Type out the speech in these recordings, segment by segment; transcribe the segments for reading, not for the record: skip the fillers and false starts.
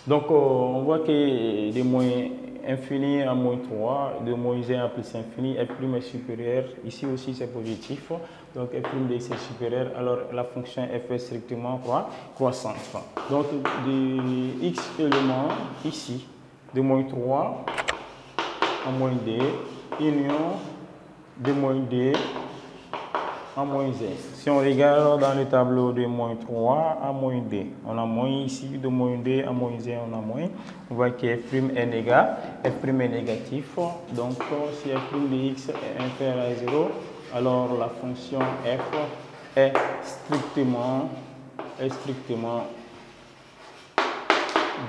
Donc, on voit que de moins infini à moins 3, de moins 1 à plus infini, f' est supérieur. Ici aussi, c'est positif. Donc, f' de x est supérieur. Alors, la fonction f est strictement croissante. Donc, de x éléments ici, de moins 3 à moins d, union de moins d à moins 1. Si on regarde dans le tableau de moins 3 à moins d, on a moins ici, de moins d à moins 1, on a moins. On voit que f' est négatif. Donc, si f' de x est inférieur à 0, alors la fonction f est strictement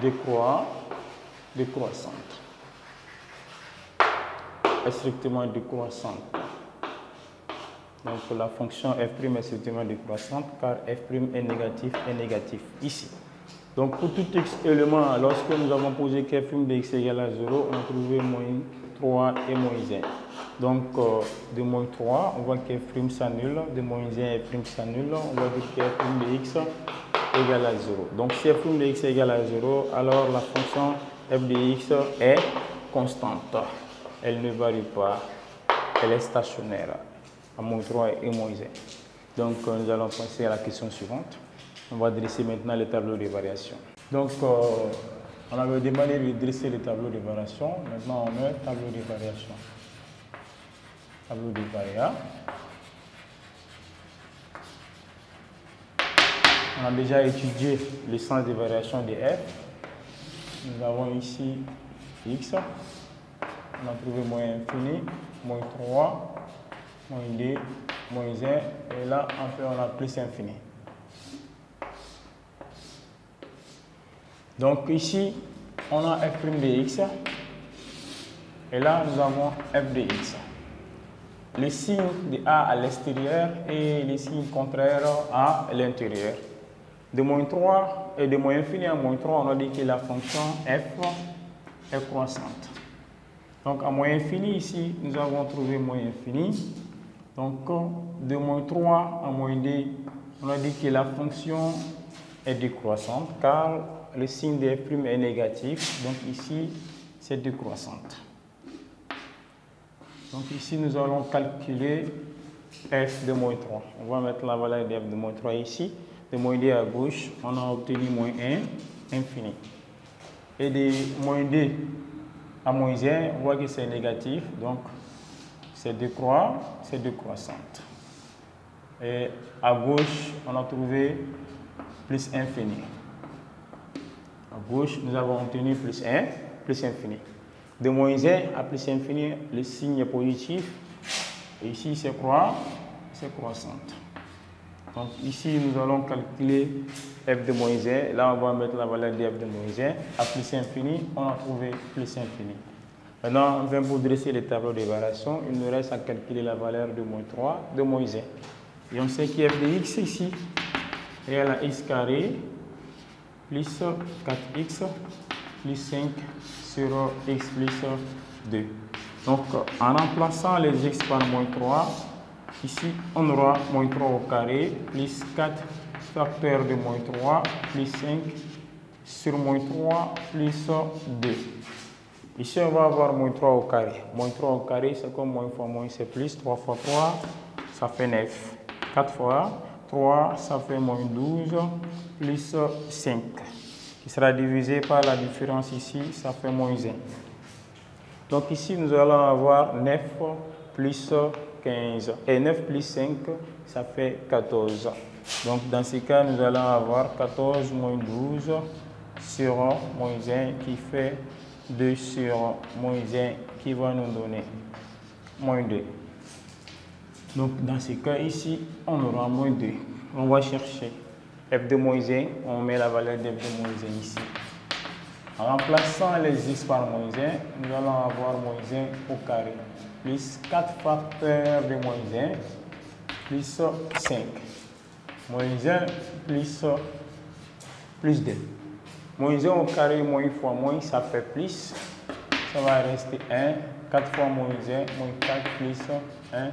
décroissante. Est strictement décroissante. Donc la fonction f' est strictement décroissante car f' est négatif ici. Donc pour tout x élément, lorsque nous avons posé que f' de x égale à 0, on a trouvé moins 3 et moins 1. Donc de moins 3, on voit que f' s'annule, de moins 1 f' s'annule, on va dire que f' de x égale à 0. Donc si f' de x égale à 0, alors la fonction f de x est constante. Elle ne varie pas, elle est stationnaire à moins 3 et moins 1. Donc nous allons passer à la question suivante. On va dresser maintenant le tableau de variation. Donc on avait demandé de dresser le tableau de variation. Maintenant on met le tableau de variation. Tableau de variation. On a déjà étudié le sens de variation de f. Nous avons ici x. On a trouvé moins infini, moins 3, moins 2, moins 1. Et là, enfin, on a plus infini. Donc ici, on a f' de x. Et là, nous avons f de x. Les signes de a à l'extérieur et les signes contraires à l'intérieur. De moins 3 et de moins infini à moins 3, on a dit que la fonction f est croissante. Donc, à moins infini, ici, nous avons trouvé moins infini. Donc, de moins 3 à moins 2, on a dit que la fonction est décroissante car le signe de f' est négatif. Donc, ici, c'est décroissante. Donc, ici, nous allons calculer f de moins 3. On va mettre la valeur de f de moins 3 ici. De moins 2 à gauche, on a obtenu moins 1, infini. Et de moins 2 à moins 1, on voit que c'est négatif, donc c'est décroissante. Et à gauche, on a trouvé plus infini. À gauche, nous avons obtenu plus 1, plus infini. De moins 1 à plus infini, le signe est positif. Et ici, c'est croissante. Donc ici, nous allons calculer f de moins 1. Là, on va mettre la valeur de f de moins 1. À plus infini, on a trouvé plus infini. Maintenant, on vient pour dresser le tableau de variation. Il nous reste à calculer la valeur de moins 3, de moins 1. Et on sait que f de x ici égale à x carré plus 4x plus 5 sur x plus 2. Donc, en remplaçant les x par moins 3, ici, on aura moins 3 au carré plus 4 facteur de moins 3 plus 5 sur moins 3 plus 2. Ici, on va avoir moins 3 au carré. Moins 3 au carré, c'est comme moins fois moins, c'est plus. 3 fois 3, ça fait 9. 4 fois 3, ça fait moins 12 plus 5. Qui sera divisé par la différence ici, ça fait moins 1. Donc ici, nous allons avoir 9 plus 15. Et 9 plus 5, ça fait 14. Donc dans ce cas, nous allons avoir 14 moins 12 sur moins 1 qui fait 2 sur moins 1 qui va nous donner moins 2. Donc dans ce cas ici, on aura moins 2. On va chercher f de moins 1, on met la valeur de f de moins 1 ici. En remplaçant les x par moins 1, nous allons avoir moins 1 au carré, plus 4 facteurs de moins 1, plus 5. Moins 1 plus 2. Moins 1 au carré, moins fois moins, ça fait plus. Ça va rester 1. 4 fois moins 1, moins 4 plus 1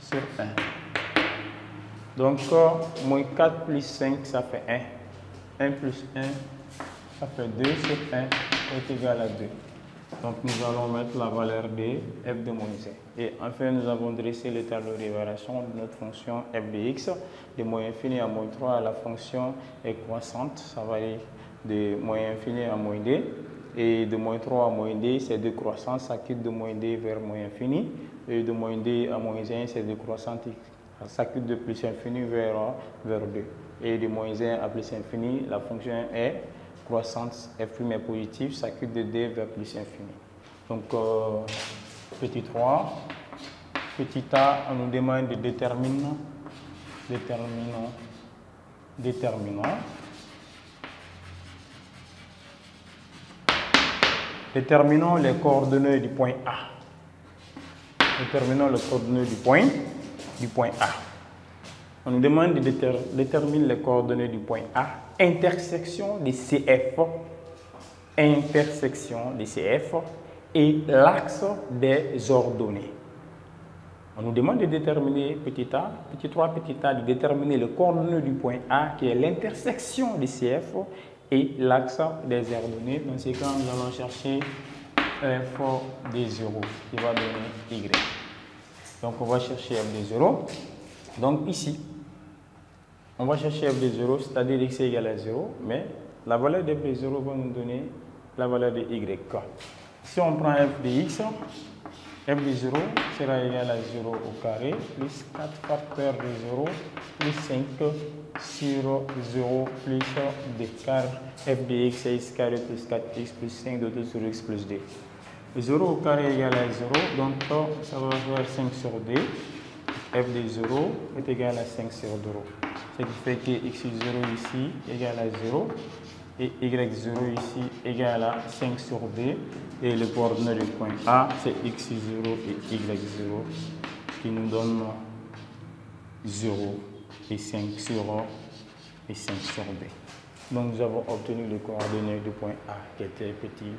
sur 1. Donc, moins 4 plus 5, ça fait 1. 1 plus 1, ça fait 2 sur 1 est égal à 2. Donc nous allons mettre la valeur de f de moins 1. Et enfin, nous avons dressé le tableau d'évaluation de notre fonction f de x. De moins infini à moins 3, la fonction est croissante. Ça va aller de moins infini à moins d. Et de moins 3 à moins d, c'est décroissant. Ça quitte de moins d vers moins infini. Et de moins d à moins 1, c'est décroissant. Ça quitte de plus infini vers 2. Et de moins 1 à plus infini, la fonction est croissante, f' est positif, ça quitte de d vers plus infini. Donc, petit 3, petit a, on nous demande de déterminant. Déterminons les coordonnées du point A. Déterminons les coordonnées du point A. On nous demande de déterminer les coordonnées du point A, intersection des CF, et l'axe des ordonnées. On nous demande de déterminer petit a, petit 3, petit a, de déterminer les coordonnées du point A, qui est l'intersection des CF et l'axe des ordonnées. Dans ce cas, nous allons chercher f de 0, qui va donner y. Donc, on va chercher f de 0. Donc, ici, on va chercher f de 0, c'est-à-dire x est égal à 0, mais la valeur de f de 0 va nous donner la valeur de y. Si on prend f de x, f de 0 sera égal à 0 au carré, plus 4 facteurs de 0, plus 5 sur 0, plus d, car f de x est x carré plus 4x plus 5 de 2 sur x plus d. 0 au carré est égal à 0, donc ça va faire 5 sur d. F de 0 est égal à 5 sur 0. Ce qui fait que x0 ici est égal à 0 et y0 ici est égal à 5 sur d. Et le coordonnée du point A, c'est x0 et y0 qui nous donne 0 et 5 sur d. Donc nous avons obtenu les coordonnées du point A qui était petit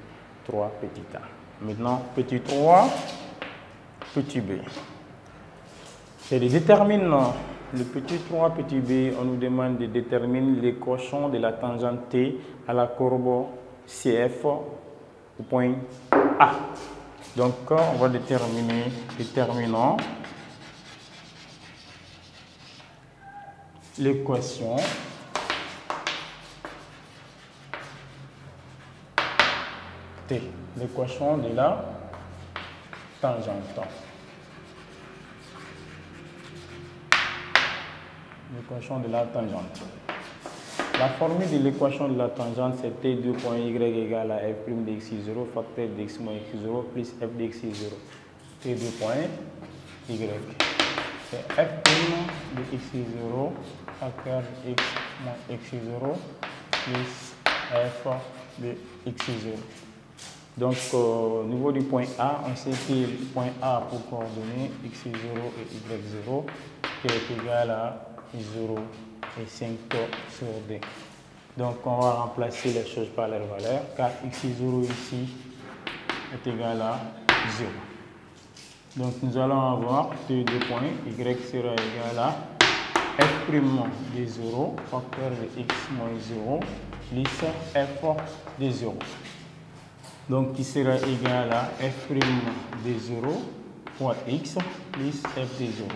3, petit a. Maintenant, petit 3, petit b. Et les détermine le petit 3, petit b, on nous demande de déterminer l'équation de la tangente t à la courbe CF au point A. Donc, on va déterminons l'équation t, l'équation de la tangente. L'équation de la tangente. La formule de l'équation de la tangente, c'est t de point y égale à f' de x0 facteur de x moins x0 plus f de x0. T de point y. C'est f' de x0 facteur de x moins x0 plus f de x0. Donc, au niveau du point A, on sait que le point A pour coordonner x0 et y0 qui est égal à 0 et 5 sur d. Donc, on va remplacer les choses par leur valeur, car x0 ici est égal à 0. Donc, nous allons avoir t de point, y sera égal à f' de 0, facteur de x moins 0, plus f de 0. Donc, qui sera égal à f' de 0 fois x plus f de 0.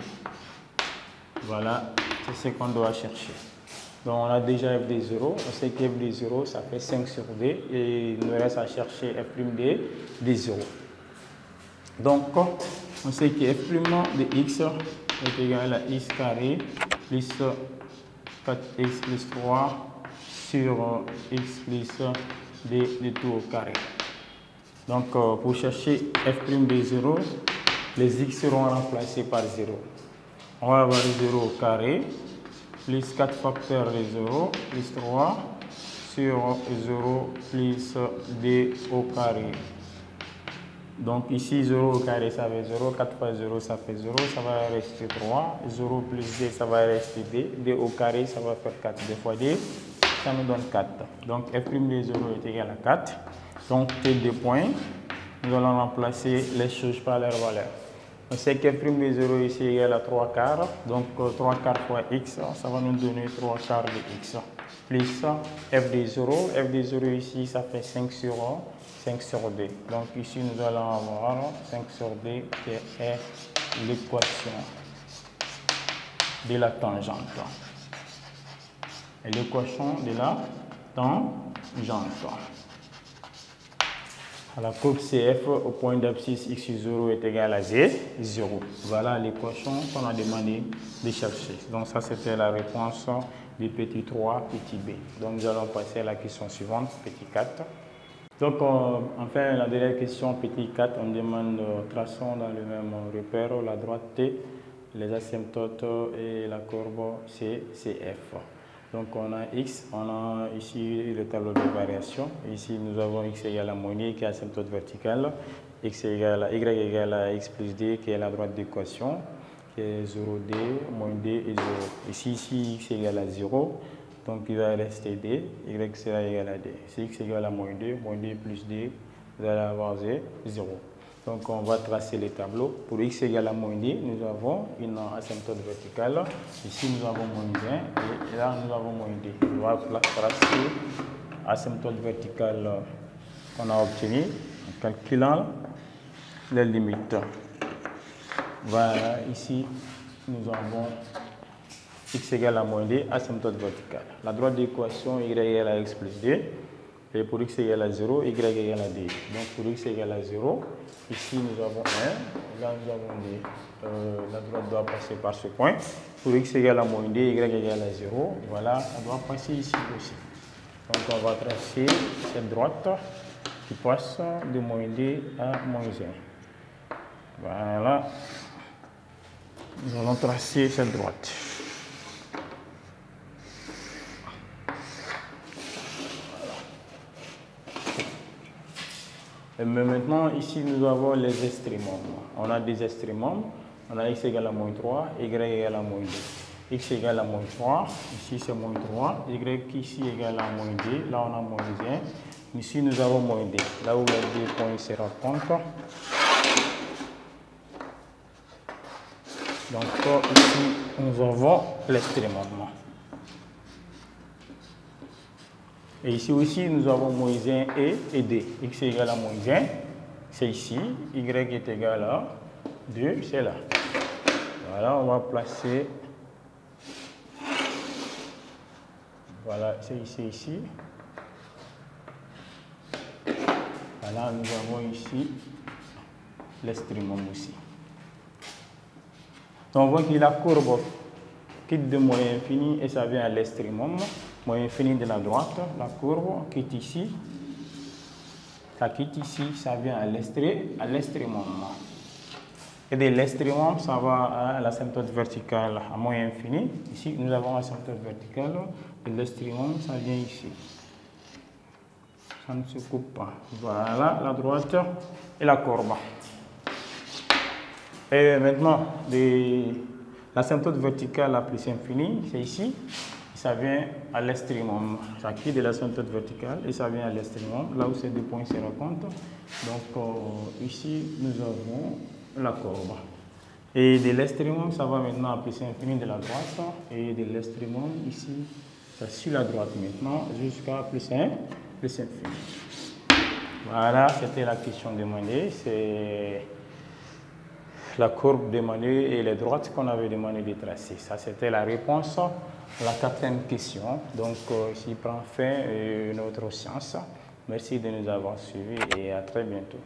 Voilà, c'est ce qu'on doit chercher. Donc, on a déjà f de 0. On sait que f de 0, ça fait 5 sur d. Et il nous reste à chercher f' de 0. Donc, on sait que f' de x est égal à x carré plus 4x plus 3 sur x plus d de tout au carré. Donc, pour chercher f' de 0, les x seront remplacés par 0. On va avoir 0 au carré, plus 4 facteurs de 0, plus 3 sur 0 plus d au carré. Donc ici, 0 au carré, ça fait 0, 4 fois 0, ça fait 0, ça va rester 3, 0 plus d, ça va rester d, d au carré, ça va faire 4, 2 fois d, ça nous donne 4. Donc f' de 0 est égal à 4. Donc t de point, nous allons remplacer les choses par leur valeur. On sait que f' de 0 ici est égal à 3 quarts, donc 3 quarts fois x, ça va nous donner 3 quarts de x. plus f de 0. F de 0 ici, ça fait 5 sur D. Donc ici, nous allons avoir 5 sur D qui est l'équation de la tangente. Et l'équation de la tangente. La courbe CF au point d'abscisse x sur 0 est égal à 0. Voilà l'équation qu'on a demandé de chercher. Donc ça, c'était la réponse du petit 3, petit b. Donc nous allons passer à la question suivante, petit 4. Donc enfin, la dernière question, petit 4, on demande traçons dans le même repère la droite T, les asymptotes et la courbe CF. Donc on a x, on a ici le tableau de variation. Ici nous avons x égale à moins d qui est asymptote verticale, x égale à y égale à x plus d qui est la droite d'équation, qui est 0d, moins d et 0. Ici x égale à 0, donc il va rester d, y sera égal à d. Si x égale à moins d plus d, vous allez avoir 0. Donc on va tracer les tableaux. Pour x égale à moins d, nous avons une asymptote verticale. Ici nous avons moins 1 et là nous avons moins d. On va tracer l'asymptote verticale qu'on a obtenue en calculant les limites. Voilà, ici nous avons x égale à moins d, asymptote verticale. La droite d'équation y égale à x plus d. Et pour x égale à 0, y égale à d. Donc pour x égale à 0, ici nous avons 1, là nous avons d. La droite doit passer par ce point. Pour x égale à moins d, y égale à 0, voilà, ça doit passer ici aussi. Donc on va tracer cette droite qui passe de moins d à moins 1. Voilà, nous allons tracer cette droite. Mais maintenant, ici, nous avons les extrémums. On a des extrémums. On a x égale à moins 3, y égale à moins 2. X égale à moins 3, ici c'est moins 3. Y ici égale à moins 2, là on a moins 1. Ici nous avons moins 2, là où les deux points se rencontrent. Donc ici, nous avons l'extrémum. Et ici aussi, nous avons moins 1 et d. X est égal à moins 1, c'est ici. Y est égal à 2, c'est là. Voilà, on va placer. Voilà, c'est ici. Voilà, nous avons ici l'extrémum aussi. Donc, on voit que la courbe quitte de moins infini et ça vient à l'extrémum. Moins infini de la droite, la courbe quitte ici. Ça quitte ici, ça vient à l'extrémum. Et de l'extrémum, ça va à l'asymptote verticale à moins infini. Ici, nous avons l'asymptote verticale. De l'extrémum, ça vient ici. Ça ne se coupe pas. Voilà, la droite et la courbe. Et maintenant, l'asymptote verticale la plus infinie, c'est ici. Ça vient à l'extrémum. Ça quitte de l'asymptote verticale et ça vient à l'extrémum, là où ces deux points se rencontrent. Donc ici, nous avons la courbe. Et de l'extrémum, ça va maintenant à plus infini de la droite. Et de l'extrémum, ici, ça suit la droite maintenant jusqu'à plus infini. Voilà, c'était la question demandée. C'est la courbe demandée et les droites qu'on avait demandé de tracer. Ça, c'était la réponse à la quatrième question. Donc, ici prend fin notre séance. Merci de nous avoir suivis et à très bientôt.